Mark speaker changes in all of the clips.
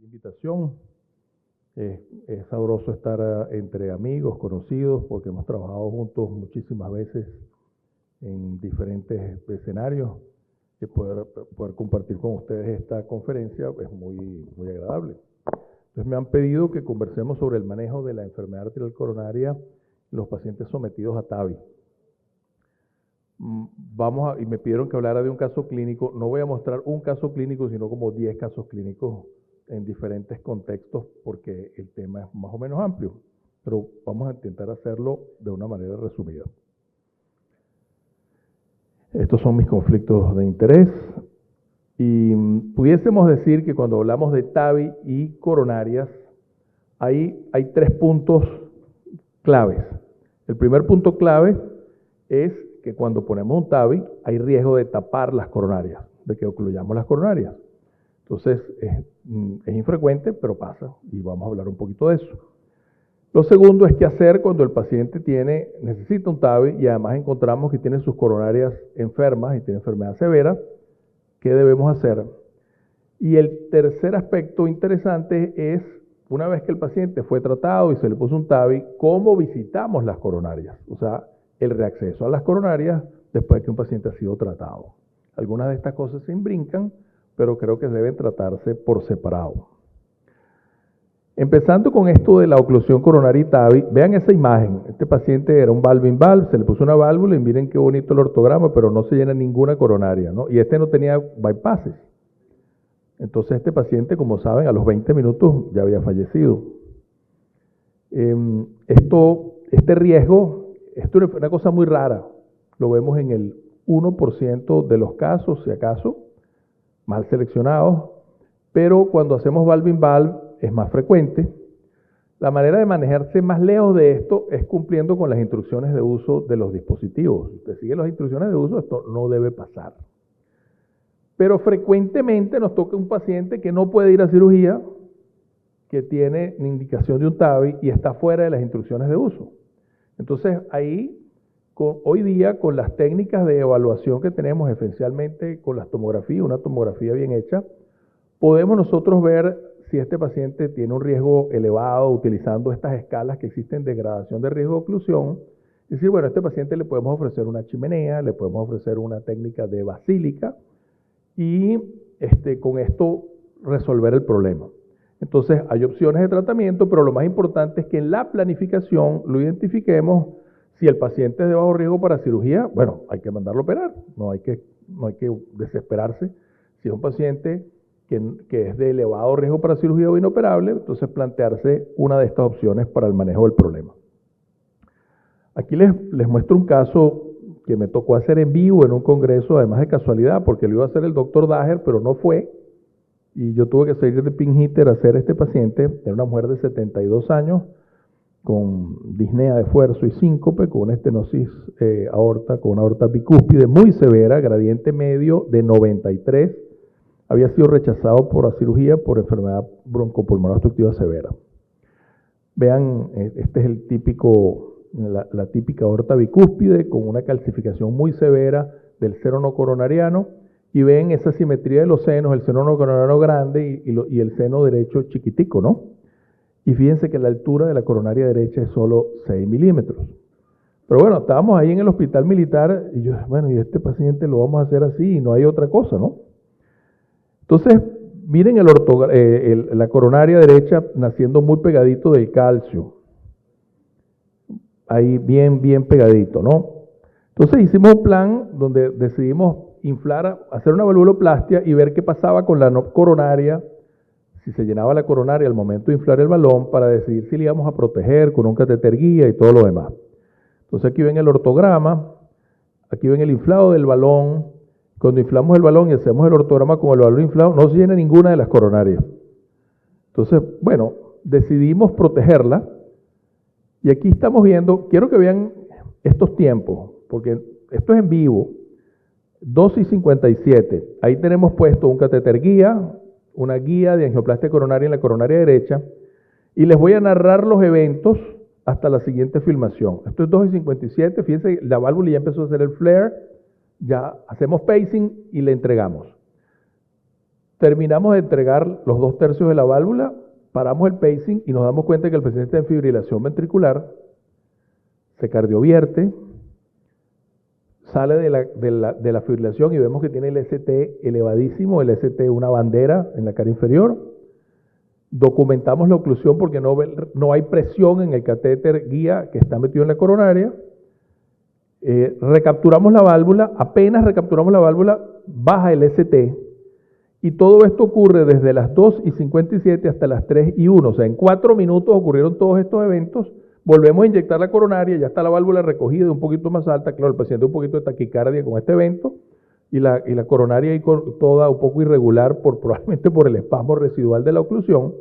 Speaker 1: invitación. Es sabroso estar entre amigos, conocidos, porque hemos trabajado juntos muchísimas veces en diferentes escenarios. Y poder compartir con ustedes esta conferencia es muy agradable. Entonces me han pedido que conversemos sobre el manejo de la enfermedad arterial coronaria en los pacientes sometidos a TAVI. Y me pidieron que hablara de un caso clínico. No voy a mostrar un caso clínico, sino como 10 casos clínicos en diferentes contextos, porque el tema es más o menos amplio, pero vamos a intentar hacerlo de una manera resumida. Estos son mis conflictos de interés, y pudiésemos decir que cuando hablamos de TAVI y coronarias, hay 3 puntos claves. El primer punto clave es que cuando ponemos un TAVI hay riesgo de tapar las coronarias, de que ocluyamos las coronarias. Entonces, es infrecuente, pero pasa, y vamos a hablar un poquito de eso. Lo segundo es qué hacer cuando el paciente necesita un TAVI y además encontramos que tiene sus coronarias enfermas y tiene enfermedad severa. ¿Qué debemos hacer? Y el tercer aspecto interesante es, una vez que el paciente fue tratado y se le puso un TAVI, ¿cómo visitamos las coronarias? O sea, el reacceso a las coronarias después de que un paciente ha sido tratado. Algunas de estas cosas se imbrincan, pero creo que deben tratarse por separado. Empezando con esto de la oclusión coronaria y TAVI, vean esa imagen. Este paciente era un valve-in-valve, se le puso una válvula y miren qué bonito el ortograma, pero no se llena ninguna coronaria, ¿no? Y este no tenía bypasses. Entonces este paciente, como saben, a los 20 minutos ya había fallecido. Este riesgo, esto es una cosa muy rara. Lo vemos en el 1% de los casos, si acaso, mal seleccionados, pero cuando hacemos valve-in-valve es más frecuente. La manera de manejarse más lejos de esto es cumpliendo con las instrucciones de uso de los dispositivos. Si usted sigue las instrucciones de uso, esto no debe pasar. Pero frecuentemente nos toca un paciente que no puede ir a cirugía, que tiene indicación de un TAVI y está fuera de las instrucciones de uso. Entonces ahí, hoy día, con las técnicas de evaluación que tenemos, esencialmente con las tomografías, una tomografía bien hecha, podemos nosotros ver si este paciente tiene un riesgo elevado utilizando estas escalas que existen de gradación de riesgo de oclusión. Es decir, bueno, a este paciente le podemos ofrecer una chimenea, le podemos ofrecer una técnica de basílica y con esto resolver el problema. Entonces, hay opciones de tratamiento, pero lo más importante es que en la planificación lo identifiquemos. Si el paciente es de bajo riesgo para cirugía, bueno, hay que mandarlo a operar, no hay que desesperarse. Si es un paciente que es de elevado riesgo para cirugía o inoperable, entonces plantearse una de estas opciones para el manejo del problema. Aquí les muestro un caso que me tocó hacer en vivo en un congreso, además de casualidad, porque lo iba a hacer el doctor Daher, pero no fue, y yo tuve que salir de Pin Hitter a hacer este paciente. Era una mujer de 72 años, con disnea de esfuerzo y síncope, con una estenosis aorta, con una aorta bicúspide muy severa, gradiente medio de 93, había sido rechazado por la cirugía por enfermedad broncopulmonar obstructiva severa. Vean, este es la típica aorta bicúspide con una calcificación muy severa del seno no coronariano, y ven esa simetría de los senos, el seno no coronariano grande y el seno derecho chiquitico, ¿no? Y fíjense que la altura de la coronaria derecha es solo 6 milímetros. Pero bueno, estábamos ahí en el hospital militar y yo, bueno, y este paciente lo vamos a hacer así y no hay otra cosa, ¿no? Entonces, miren la coronaria derecha naciendo muy pegadito del calcio. Ahí bien pegadito, ¿no? Entonces hicimos un plan donde decidimos hacer una valvuloplastia y ver qué pasaba con la coronaria, si se llenaba la coronaria al momento de inflar el balón, para decidir si le íbamos a proteger con un catéter guía y todo lo demás. Entonces aquí ven el ortograma, aquí ven el inflado del balón. Cuando inflamos el balón y hacemos el ortograma con el balón inflado, no se llena ninguna de las coronarias. Entonces, bueno, decidimos protegerla. Y aquí estamos viendo, quiero que vean estos tiempos, porque esto es en vivo. 2:57. Ahí tenemos puesto un catéter guía, una guía de angioplastia coronaria en la coronaria derecha, y les voy a narrar los eventos hasta la siguiente filmación. Esto es 2:57, fíjense, la válvula ya empezó a hacer el flare, ya hacemos pacing y le entregamos. Terminamos de entregar los 2/3 de la válvula, paramos el pacing y nos damos cuenta que el paciente está en fibrilación ventricular, se cardiovierte, sale de la fibrilación y vemos que tiene el ST elevadísimo, el ST una bandera en la cara inferior. Documentamos la oclusión porque no hay presión en el catéter guía que está metido en la coronaria. Recapturamos la válvula, apenas recapturamos la válvula, baja el ST. Y todo esto ocurre desde las 2:57 hasta las 3:01. O sea, en 4 minutos ocurrieron todos estos eventos. Volvemos a inyectar la coronaria, ya está la válvula recogida un poquito más alta. Claro, el paciente un poquito de taquicardia con este evento. Y la coronaria ahí toda un poco irregular, probablemente por el espasmo residual de la oclusión.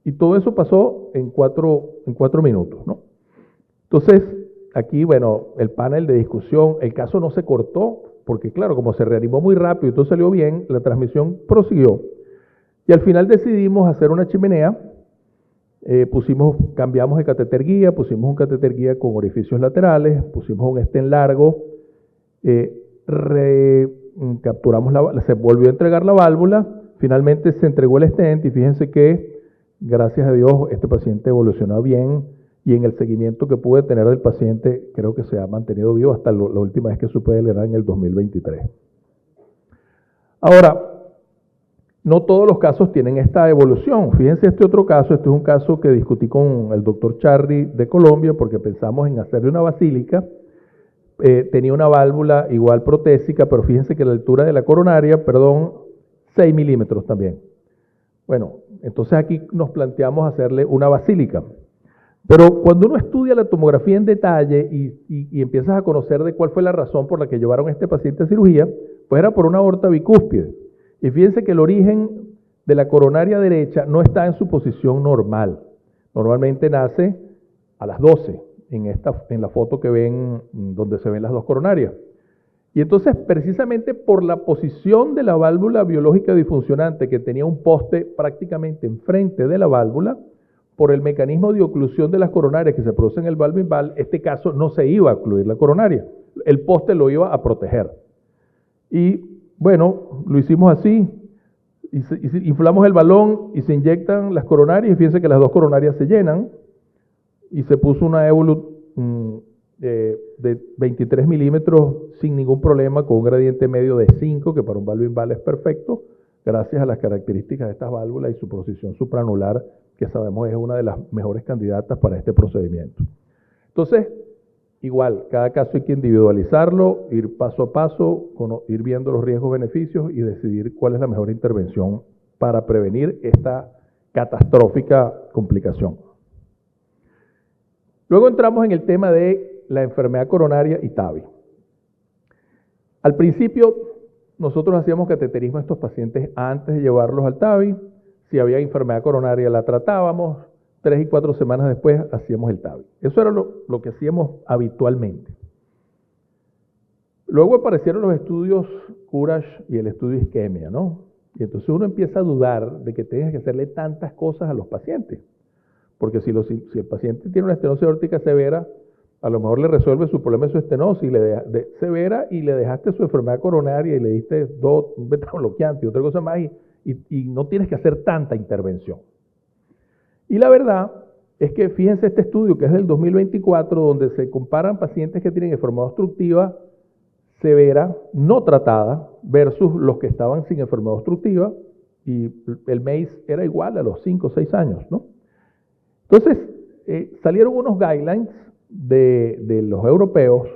Speaker 1: Y todo eso pasó en 4 minutos, ¿no? Entonces, aquí, bueno, el panel de discusión, el caso no se cortó, porque claro, como se reanimó muy rápido y todo salió bien, la transmisión prosiguió. Y al final decidimos hacer una chimenea, cambiamos el catéter guía, pusimos un catéter guía con orificios laterales, pusimos un stent largo, capturamos se volvió a entregar la válvula, finalmente se entregó el stent y fíjense que, gracias a Dios, este paciente evolucionó bien y en el seguimiento que pude tener del paciente, creo que se ha mantenido vivo hasta la última vez que supe de él era en el 2023. Ahora, no todos los casos tienen esta evolución. Fíjense este otro caso, este es un caso que discutí con el doctor Charri de Colombia porque pensamos en hacerle una basílica. Tenía una válvula igual protésica, pero fíjense que la altura de la coronaria, 6 milímetros también. Bueno, entonces aquí nos planteamos hacerle una basílica. Pero cuando uno estudia la tomografía en detalle y empiezas a conocer de cuál fue la razón por la que llevaron a este paciente a cirugía, pues era por una aorta bicúspide. Y fíjense que el origen de la coronaria derecha no está en su posición normal. Normalmente nace a las 12, en la foto que ven, donde se ven las dos coronarias. Y entonces, precisamente por la posición de la válvula biológica disfuncionante, que tenía un poste prácticamente enfrente de la válvula, por el mecanismo de oclusión de las coronarias que se produce en el valvo-inval, este caso no se iba a ocluir la coronaria. El poste lo iba a proteger. Y bueno, lo hicimos así. Inflamos el balón y se inyectan las coronarias. Y fíjense que las dos coronarias se llenan. Y se puso una Evolut de 23 milímetros sin ningún problema, con un gradiente medio de 5, que para un valvo-inval es perfecto, gracias a las características de estas válvulas y su posición supranular, que sabemos es una de las mejores candidatas para este procedimiento. Entonces, igual, cada caso hay que individualizarlo, ir paso a paso, ir viendo los riesgos, beneficios y decidir cuál es la mejor intervención para prevenir esta catastrófica complicación. Luego entramos en el tema de la enfermedad coronaria y TAVI. Al principio, nosotros hacíamos cateterismo a estos pacientes antes de llevarlos al TAVI. Si había enfermedad coronaria la tratábamos, 3 y 4 semanas después hacíamos el TAVI. Eso era lo que hacíamos habitualmente. Luego aparecieron los estudios Courage y el estudio Isquemia, ¿no? Y entonces uno empieza a dudar de que tengas que hacerle tantas cosas a los pacientes. Porque si el paciente tiene una estenosis aórtica severa, a lo mejor le resuelve su problema de su estenosis severa y le dejaste su enfermedad coronaria y le diste un beta-bloqueante y otra cosa más y no tienes que hacer tanta intervención. Y la verdad es que fíjense este estudio que es del 2024, donde se comparan pacientes que tienen enfermedad obstructiva severa, no tratada, versus los que estaban sin enfermedad obstructiva, y el MACE era igual a los 5 o 6 años, ¿no? Entonces, salieron unos guidelines de los europeos,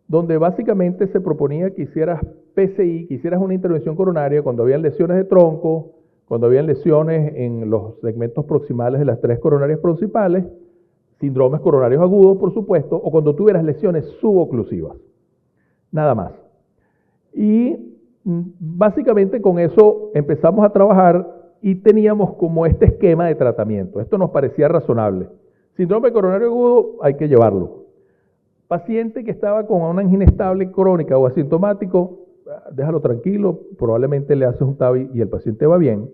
Speaker 1: donde básicamente se proponía que hicieras PCI, que hicieras una intervención coronaria cuando habían lesiones de tronco, cuando habían lesiones en los segmentos proximales de las 3 coronarias principales, síndromes coronarios agudos, por supuesto, o cuando tuvieras lesiones suboclusivas. Nada más. Y básicamente con eso empezamos a trabajar y teníamos como este esquema de tratamiento. Esto nos parecía razonable. Síndrome coronario agudo, hay que llevarlo. Paciente que estaba con una angina estable crónica o asintomático, déjalo tranquilo, probablemente le haces un TAVI y el paciente va bien,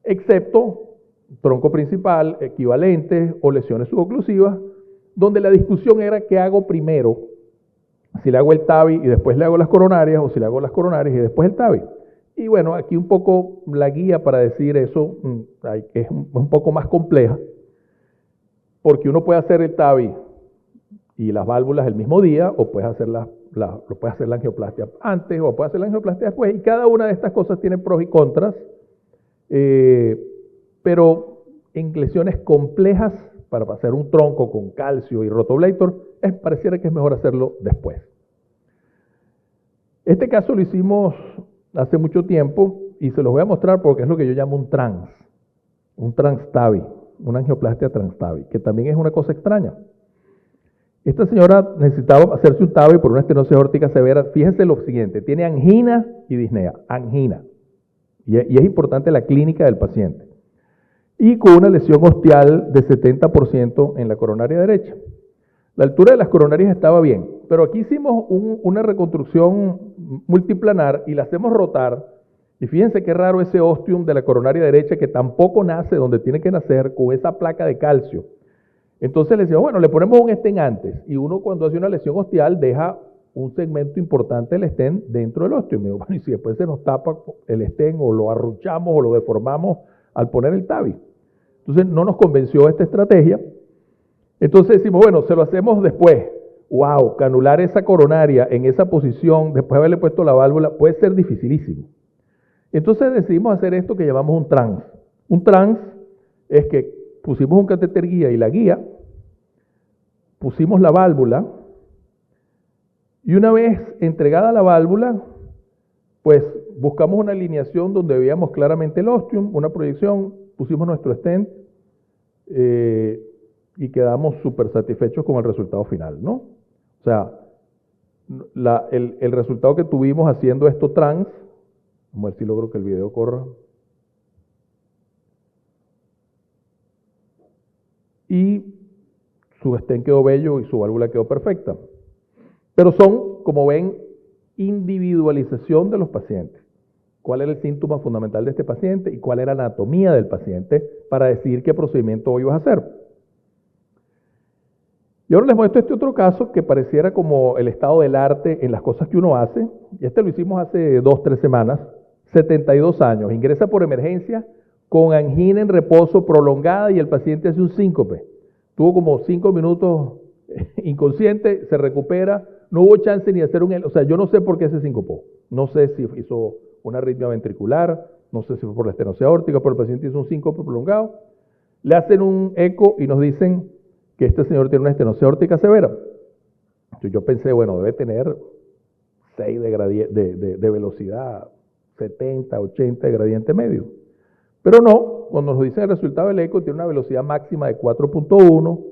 Speaker 1: excepto tronco principal, equivalentes o lesiones suboclusivas, donde la discusión era qué hago primero, si le hago el TAVI y después le hago las coronarias, o si le hago las coronarias y después el TAVI. Y bueno, aquí un poco la guía para decir eso es un poco más compleja, porque uno puede hacer el TAVI y las válvulas el mismo día, o puedes hacer puedes hacer la angioplastia antes, o puedes hacer la angioplastia después, y cada una de estas cosas tiene pros y contras, pero en lesiones complejas, para hacer un tronco con calcio y rotablator, pareciera que es mejor hacerlo después. Este caso lo hicimos hace mucho tiempo, y se los voy a mostrar porque es lo que yo llamo un TAVI, una angioplastia TAVI, que también es una cosa extraña. Esta señora necesitaba hacerse un TAVI por una estenosis aórtica severa. Fíjense lo siguiente, tiene angina y disnea, angina. Y es importante la clínica del paciente. Y con una lesión ostial de 70% en la coronaria derecha. La altura de las coronarias estaba bien, pero aquí hicimos una reconstrucción multiplanar y la hacemos rotar. Y fíjense qué raro ese ostium de la coronaria derecha que tampoco nace donde tiene que nacer con esa placa de calcio. Entonces le decimos, bueno, le ponemos un stent antes. Y uno cuando hace una lesión ostial deja un segmento importante del stent dentro del ostium. Y me digo, bueno, y si después se nos tapa el stent o lo arruchamos o lo deformamos al poner el TAVI. Entonces no nos convenció esta estrategia. Entonces decimos, bueno, se lo hacemos después. Wow, canular esa coronaria en esa posición, después de haberle puesto la válvula, puede ser dificilísimo. Entonces decidimos hacer esto que llamamos un trans. Un trans es que pusimos un catéter guía y la guía, pusimos la válvula, y una vez entregada la válvula, pues buscamos una alineación donde veíamos claramente el ostium, una proyección, pusimos nuestro stent y quedamos súper satisfechos con el resultado final, ¿no? O sea, el resultado que tuvimos haciendo esto trans, vamos a ver si logro que el video corra. Y su stent quedó bello y su válvula quedó perfecta. Pero son, como ven, individualización de los pacientes. ¿Cuál era el síntoma fundamental de este paciente y cuál era la anatomía del paciente para decidir qué procedimiento hoy vas a hacer? Y ahora les muestro este otro caso que pareciera como el estado del arte en las cosas que uno hace. Y este lo hicimos hace 2-3 semanas. 72 años, ingresa por emergencia con angina en reposo prolongada y el paciente hace un síncope. Tuvo como 5 minutos inconsciente, se recupera, no hubo chance ni de hacer o sea, yo no sé por qué se sincopó. No sé si hizo una arritmia ventricular, no sé si fue por la estenosis aórtica, pero el paciente hizo un síncope prolongado. Le hacen un eco y nos dicen que este señor tiene una estenosis aórtica severa. Entonces yo pensé, bueno, debe tener 6 de velocidad, 70, 80 de gradiente medio. Pero no, cuando nos dicen el resultado del eco, tiene una velocidad máxima de 4.1,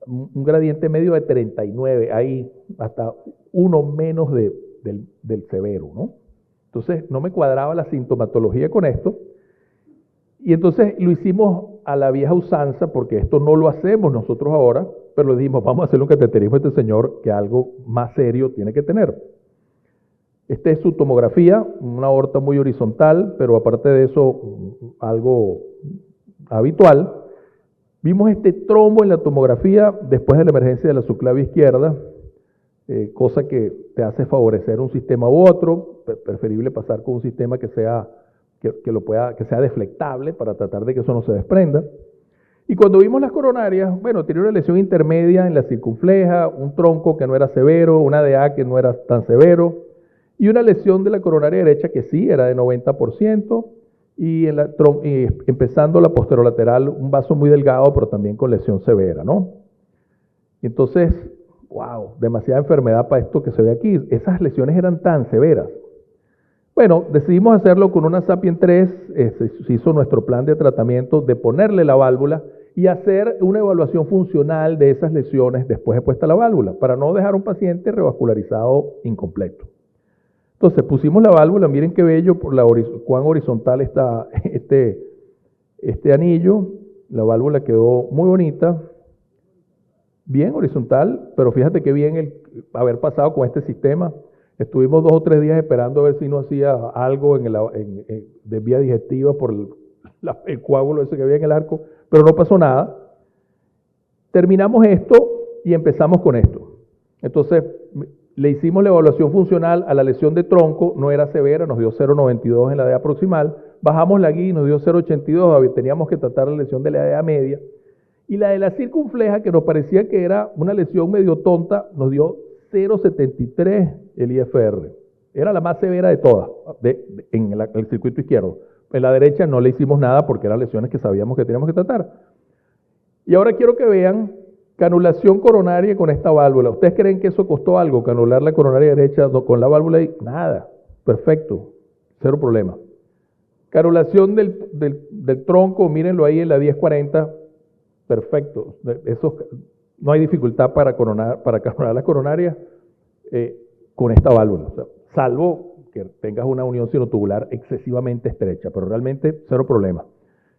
Speaker 1: un gradiente medio de 39, ahí hasta uno menos del severo, ¿no? Entonces no me cuadraba la sintomatología con esto. Y entonces lo hicimos a la vieja usanza, porque esto no lo hacemos nosotros ahora, pero le dijimos, vamos a hacerle un cateterismo a este señor que algo más serio tiene que tener. Esta es su tomografía, una aorta muy horizontal, pero aparte de eso, algo habitual. Vimos este trombo en la tomografía después de la emergencia de la subclavia izquierda, cosa que te hace favorecer un sistema u otro, preferible pasar con un sistema que sea deflectable para tratar de que eso no se desprenda. Y cuando vimos las coronarias, bueno, tenía una lesión intermedia en la circunfleja, un tronco que no era severo, una DA que no era tan severo, y una lesión de la coronaria derecha que sí era de 90%, y empezando la posterolateral, un vaso muy delgado, pero también con lesión severa, ¿no? Entonces, wow, demasiada enfermedad para esto que se ve aquí. Esas lesiones eran tan severas. Bueno, decidimos hacerlo con una Sapien 3, se hizo nuestro plan de tratamiento de ponerle la válvula y hacer una evaluación funcional de esas lesiones después de puesta la válvula, para no dejar un paciente revascularizado incompleto. Entonces pusimos la válvula, miren qué bello, cuán horizontal está este anillo, la válvula quedó muy bonita, bien horizontal, pero fíjate qué bien el haber pasado con este sistema. Estuvimos 2 o 3 días esperando a ver si no hacía algo de vía digestiva por el coágulo ese que había en el arco, pero no pasó nada. Terminamos esto y empezamos con esto. Entonces, Le hicimos la evaluación funcional a la lesión de tronco, no era severa, nos dio 0,92 en la DEA proximal. Bajamos la guía y nos dio 0,82, teníamos que tratar la lesión de la DEA media. Y la de la circunfleja, que nos parecía que era una lesión medio tonta, nos dio 0,73 el IFR. Era la más severa de todas, en el circuito izquierdo. En la derecha no le hicimos nada porque eran lesiones que sabíamos que teníamos que tratar. Y ahora quiero que vean canulación coronaria con esta válvula. ¿Ustedes creen que eso costó algo, canular la coronaria derecha con la válvula? Nada, perfecto, cero problema. Canulación del tronco, mírenlo ahí en la 1040, perfecto. No hay dificultad para canular la coronaria con esta válvula, o sea, salvo que tengas una unión sinotubular excesivamente estrecha, pero realmente cero problema.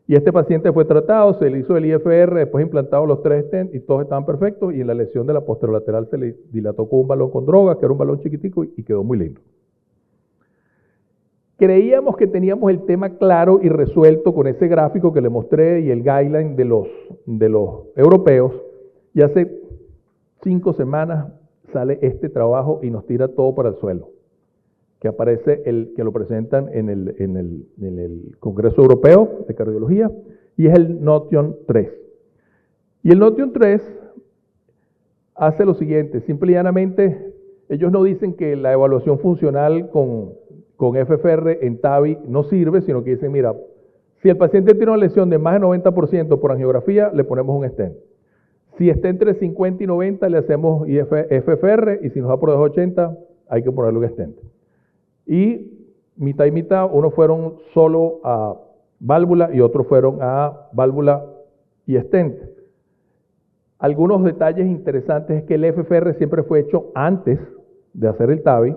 Speaker 1: Y este paciente fue tratado, se le hizo el IFR, después implantado los 3 stents y todos estaban perfectos, y en la lesión de la posterolateral se le dilató con un balón con droga, que era un balón chiquitico, y quedó muy lindo. Creíamos que teníamos el tema claro y resuelto con ese gráfico que le mostré y el guideline de los europeos, y hace 5 semanas sale este trabajo y nos tira todo para el suelo, que aparece que lo presentan en el Congreso Europeo de Cardiología, y es el Notion 3. Y el Notion 3 hace lo siguiente, simple y llanamente, ellos no dicen que la evaluación funcional con FFR en TAVI no sirve, sino que dicen, mira, si el paciente tiene una lesión de más de 90% por angiografía, le ponemos un stent. Si está entre 50 y 90, le hacemos FFR, y si nos da por debajo de 80, hay que ponerle un stent. Y mitad y mitad, unos fueron solo a válvula y otros fueron a válvula y stent. Algunos detalles interesantes es que el FFR siempre fue hecho antes de hacer el TAVI,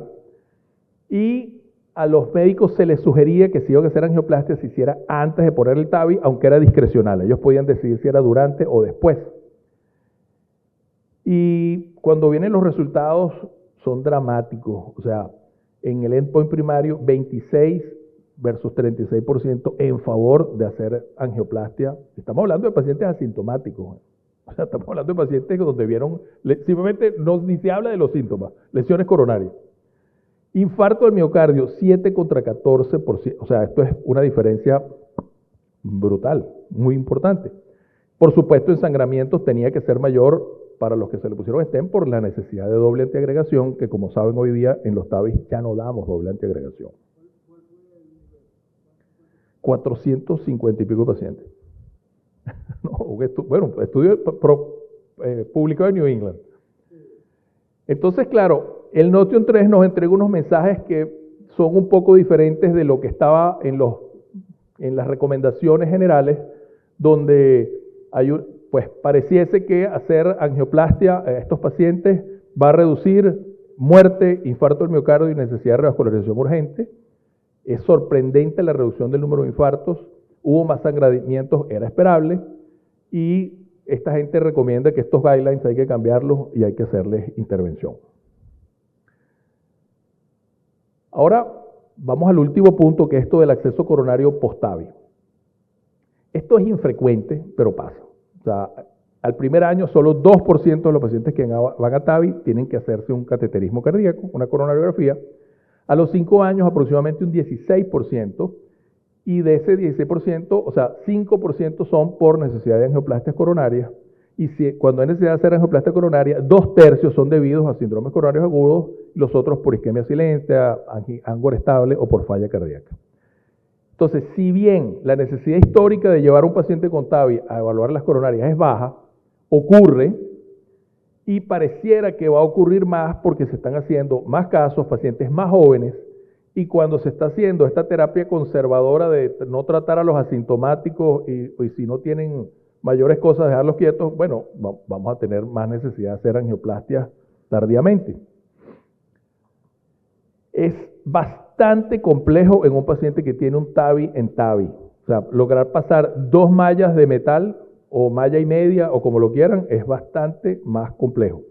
Speaker 1: y a los médicos se les sugería que si iban a hacer angioplastia se hiciera antes de poner el TAVI, aunque era discrecional. Ellos podían decidir si era durante o después. Y cuando vienen los resultados son dramáticos, o sea, en el endpoint primario, 26 versus 36% en favor de hacer angioplastia. Estamos hablando de pacientes asintomáticos. O sea, estamos hablando de pacientes donde vieron, simplemente ni se habla de los síntomas, lesiones coronarias. Infarto del miocardio, 7 contra 14%. O sea, esto es una diferencia brutal, muy importante. Por supuesto, ensangramientos tenía que ser mayor para los que se le pusieron stent por la necesidad de doble antiagregación, que como saben hoy día en los TAVIs ya no damos doble antiagregación. 450 y pico pacientes. Estudio publicado en New England. Entonces, claro, el Notion 3 nos entrega unos mensajes que son un poco diferentes de lo que estaba en las recomendaciones generales, donde pues pareciese que hacer angioplastia a estos pacientes va a reducir muerte, infarto del miocardio y necesidad de revascularización urgente. Es sorprendente la reducción del número de infartos, hubo más sangramientos, era esperable, y esta gente recomienda que estos guidelines hay que cambiarlos y hay que hacerles intervención. Ahora vamos al último punto, que es esto del acceso coronario post-TAVI. Esto es infrecuente, pero pasa. O sea, al primer año solo 2% de los pacientes que van a TAVI tienen que hacerse un cateterismo cardíaco, una coronariografía. A los 5 años aproximadamente un 16%, y de ese 16%, o sea, 5% son por necesidad de angioplastias coronarias, y cuando hay necesidad de hacer angioplastia coronaria, 2/3 son debidos a síndromes coronarios agudos, los otros por isquemia silente, ángulo estable o por falla cardíaca. Entonces, si bien la necesidad histórica de llevar a un paciente con TAVI a evaluar las coronarias es baja, ocurre, y pareciera que va a ocurrir más porque se están haciendo más casos, pacientes más jóvenes, y cuando se está haciendo esta terapia conservadora de no tratar a los asintomáticos y si no tienen mayores cosas, dejarlos quietos, bueno, vamos a tener más necesidad de hacer angioplastia tardíamente. Es bastante complejo en un paciente que tiene un TAVI en TAVI. O sea, lograr pasar 2 mallas de metal o malla y media o como lo quieran es bastante más complejo.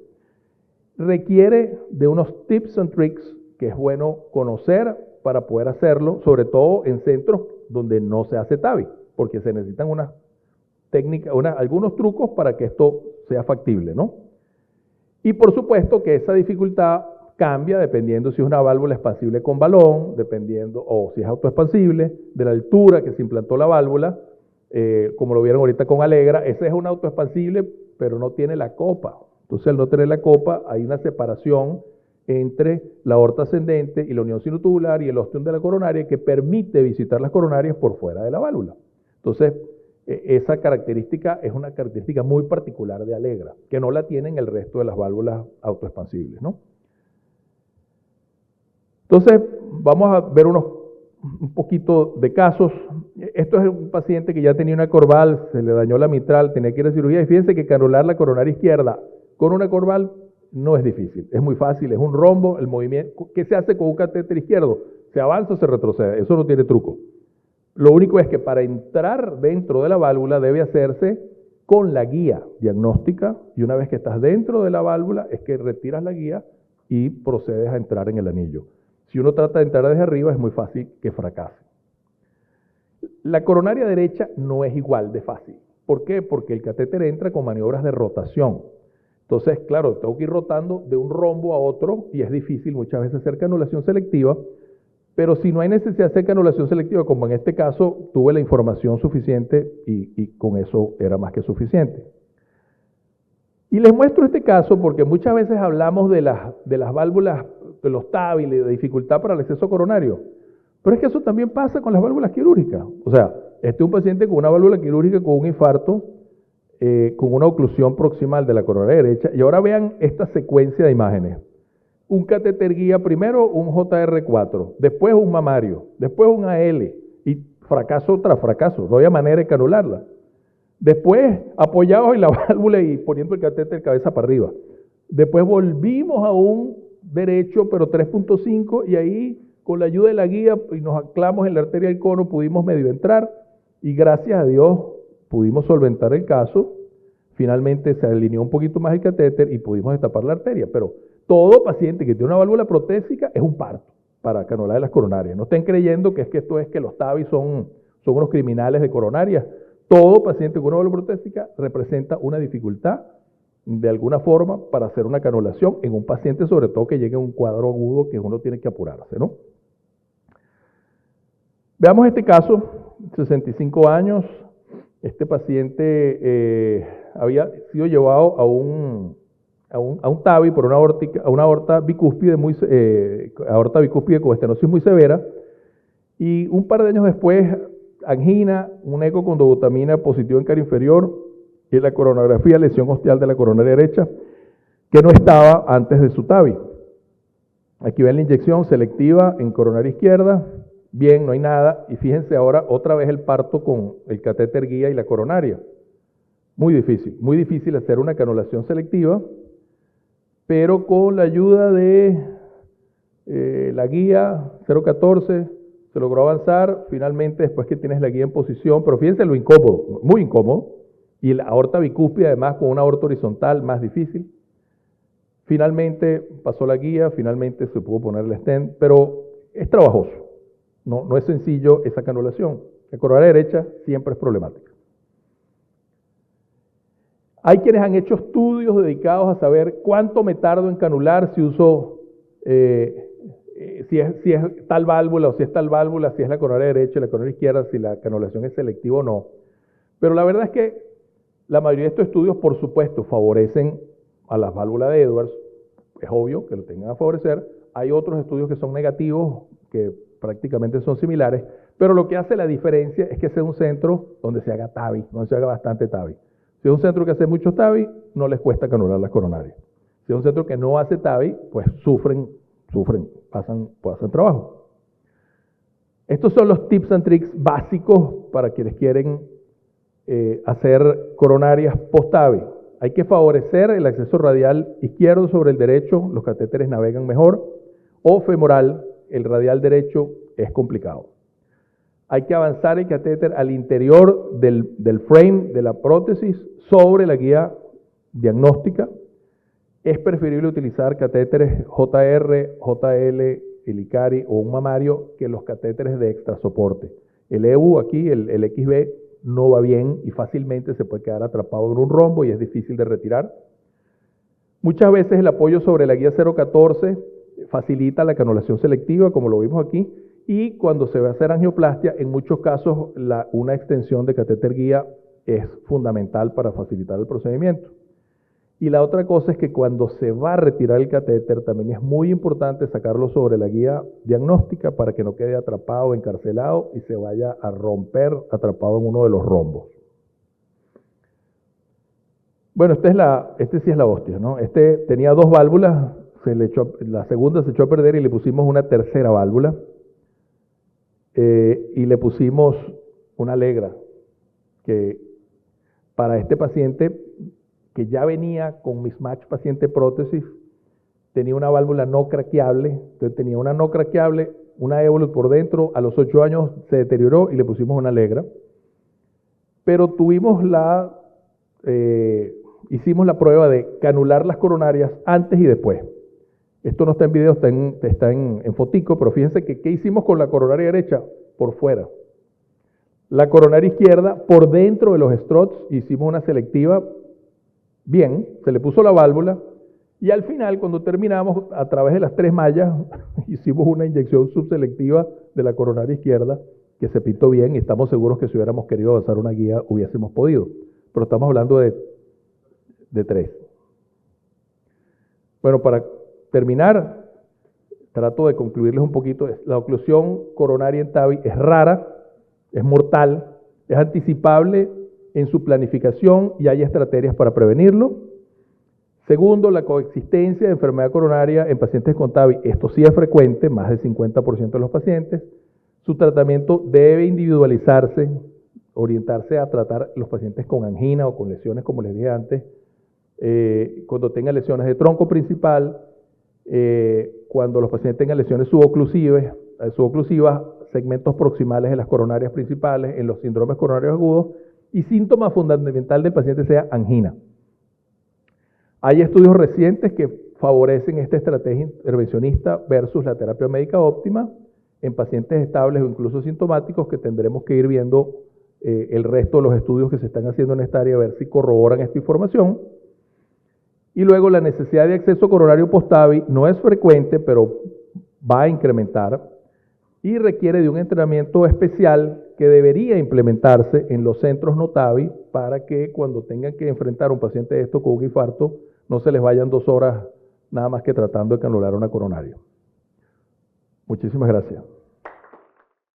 Speaker 1: Requiere de unos tips and tricks que es bueno conocer para poder hacerlo, sobre todo en centros donde no se hace TAVI, porque se necesitan unas técnicas, algunos trucos para que esto sea factible, ¿no? Y por supuesto que esa dificultad cambia dependiendo si es una válvula expansible con balón, dependiendo, o si es autoexpansible, de la altura que se implantó la válvula, como lo vieron ahorita con Alegra. Ese es un autoexpansible, pero no tiene la copa. Entonces, al no tener la copa, hay una separación entre la aorta ascendente y la unión sinotubular y el ostium de la coronaria que permite visitar las coronarias por fuera de la válvula. Entonces, esa característica es una característica muy particular de Alegra, que no la tienen el resto de las válvulas autoexpansibles, ¿no? Entonces, vamos a ver un poquito de casos. Esto es un paciente que ya tenía una Corval, se le dañó la mitral, tenía que ir a cirugía, y fíjense que canular la coronaria izquierda con una Corval no es difícil, es muy fácil, es un rombo, el movimiento. ¿Qué se hace con un catéter izquierdo? ¿Se avanza o se retrocede? Eso no tiene truco. Lo único es que para entrar dentro de la válvula debe hacerse con la guía diagnóstica, y una vez que estás dentro de la válvula es que retiras la guía y procedes a entrar en el anillo. Si uno trata de entrar desde arriba es muy fácil que fracase. La coronaria derecha no es igual de fácil. ¿Por qué? Porque el catéter entra con maniobras de rotación. Entonces, claro, tengo que ir rotando de un rombo a otro y es difícil muchas veces hacer canulación selectiva, pero si no hay necesidad de hacer canulación selectiva, como en este caso, tuve la información suficiente y con eso era más que suficiente. Y les muestro este caso porque muchas veces hablamos de las válvulas, de los TAVI, de dificultad para el acceso coronario. Pero es que eso también pasa con las válvulas quirúrgicas. O sea, este es un paciente con una válvula quirúrgica con un infarto, con una oclusión proximal de la coronaria derecha. Y ahora vean esta secuencia de imágenes. Un catéter guía, primero un JR4, después un mamario, después un AL, y fracaso tras fracaso, no había manera de canularla. Después, apoyados en la válvula y poniendo el catéter cabeza para arriba. Después volvimos a un derecho, pero 3.5, y ahí, con la ayuda de la guía, y nos anclamos en la arteria del cono, pudimos medio entrar, y gracias a Dios pudimos solventar el caso. Finalmente se alineó un poquito más el catéter y pudimos destapar la arteria, pero todo paciente que tiene una válvula protésica es un parto para canular de las coronarias. No estén creyendo que esto es que los TAVI son unos criminales de coronarias. Todo paciente con una válvula protésica representa una dificultad de alguna forma para hacer una canulación en un paciente, sobre todo que llegue a un cuadro agudo que uno tiene que apurarse, ¿no? Veamos este caso, 65 años. Este paciente había sido llevado a un TAVI por una aorta bicúspide, aorta bicúspide con estenosis muy severa, y un par de años después, angina, un eco con dobutamina positivo en cara inferior, y la coronografía, lesión ostial de la coronaria derecha, que no estaba antes de su TAVI. Aquí ven la inyección selectiva en coronaria izquierda, bien, no hay nada, y fíjense ahora otra vez el parto con el catéter guía y la coronaria. Muy difícil hacer una canulación selectiva, pero con la ayuda de la guía 014 se logró avanzar. Finalmente, después que tienes la guía en posición, pero fíjense lo incómodo, muy incómodo, y la aorta bicúspide además con una aorta horizontal más difícil. Finalmente pasó la guía, finalmente se pudo poner el stent, pero es trabajoso. No es sencillo esa canulación. La coronaria derecha siempre es problemática. Hay quienes han hecho estudios dedicados a saber cuánto me tardo en canular si uso, si es tal válvula o si es tal válvula, si es la coronaria derecha y la coronaria izquierda, si la canulación es selectiva o no. Pero la verdad es que la mayoría de estos estudios, por supuesto, favorecen a las válvulas de Edwards. Es obvio que lo tengan a favorecer. Hay otros estudios que son negativos, que prácticamente son similares, pero lo que hace la diferencia es que sea un centro donde se haga TAVI, donde se haga bastante TAVI. Si es un centro que hace muchos TAVI, no les cuesta canular las coronarias. Si es un centro que no hace TAVI, pues sufren, pasan trabajo. Estos son los tips and tricks básicos para quienes quieren hacer coronarias post-TAVI. Hay que favorecer el acceso radial izquierdo sobre el derecho, los catéteres navegan mejor, o femoral, el radial derecho es complicado. Hay que avanzar el catéter al interior del frame de la prótesis sobre la guía diagnóstica. Es preferible utilizar catéteres JR, JL, el Icari o un mamario que los catéteres de extra soporte. El EU aquí, el XB, no va bien y fácilmente se puede quedar atrapado en un rombo y es difícil de retirar. Muchas veces el apoyo sobre la guía 014 facilita la canulación selectiva, como lo vimos aquí, y cuando se va a hacer angioplastia, en muchos casos una extensión de catéter guía es fundamental para facilitar el procedimiento. Y la otra cosa es que cuando se va a retirar el catéter, también es muy importante sacarlo sobre la guía diagnóstica para que no quede atrapado, encarcelado y se vaya a romper atrapado en uno de los rombos. Bueno, este sí es la hostia, ¿no? Este tenía dos válvulas, la segunda se echó a perder y le pusimos una tercera válvula. Y le pusimos una Alegra, que para este paciente que ya venía con mismatch paciente prótesis, tenía una válvula no craqueable, entonces tenía una no craqueable, una Evolut por dentro, a los 8 años se deterioró y le pusimos una Alegra. Pero hicimos la prueba de canular las coronarias antes y después. Esto no está en video, está en fotico, pero fíjense que ¿qué hicimos con la coronaria derecha? Por fuera. La coronaria izquierda, por dentro de los struts, hicimos una selectiva bien, se le puso la válvula, y al final, cuando terminamos, a través de las 3 mallas, hicimos una inyección subselectiva de la coronaria izquierda, que se pintó bien, y estamos seguros que si hubiéramos querido avanzar una guía, hubiésemos podido. Pero estamos hablando de 3. Bueno, para terminar, trato de concluirles un poquito. La oclusión coronaria en TAVI es rara, es mortal, es anticipable en su planificación y hay estrategias para prevenirlo. Segundo, la coexistencia de enfermedad coronaria en pacientes con TAVI. Esto sí es frecuente, más del 50% de los pacientes. Su tratamiento debe individualizarse, orientarse a tratar los pacientes con angina o con lesiones, como les dije antes, cuando tengan lesiones de tronco principal, cuando los pacientes tengan lesiones suboclusivas, segmentos proximales de las coronarias principales, en los síndromes coronarios agudos, y síntoma fundamental del paciente sea angina. Hay estudios recientes que favorecen esta estrategia intervencionista versus la terapia médica óptima en pacientes estables o incluso sintomáticos, que tendremos que ir viendo el resto de los estudios que se están haciendo en esta área a ver si corroboran esta información. Y luego la necesidad de acceso coronario post-TAVI no es frecuente, pero va a incrementar y requiere de un entrenamiento especial que debería implementarse en los centros no TAVI para que cuando tengan que enfrentar a un paciente de esto con un infarto, no se les vayan 2 horas nada más que tratando de canular una coronaria. Muchísimas gracias.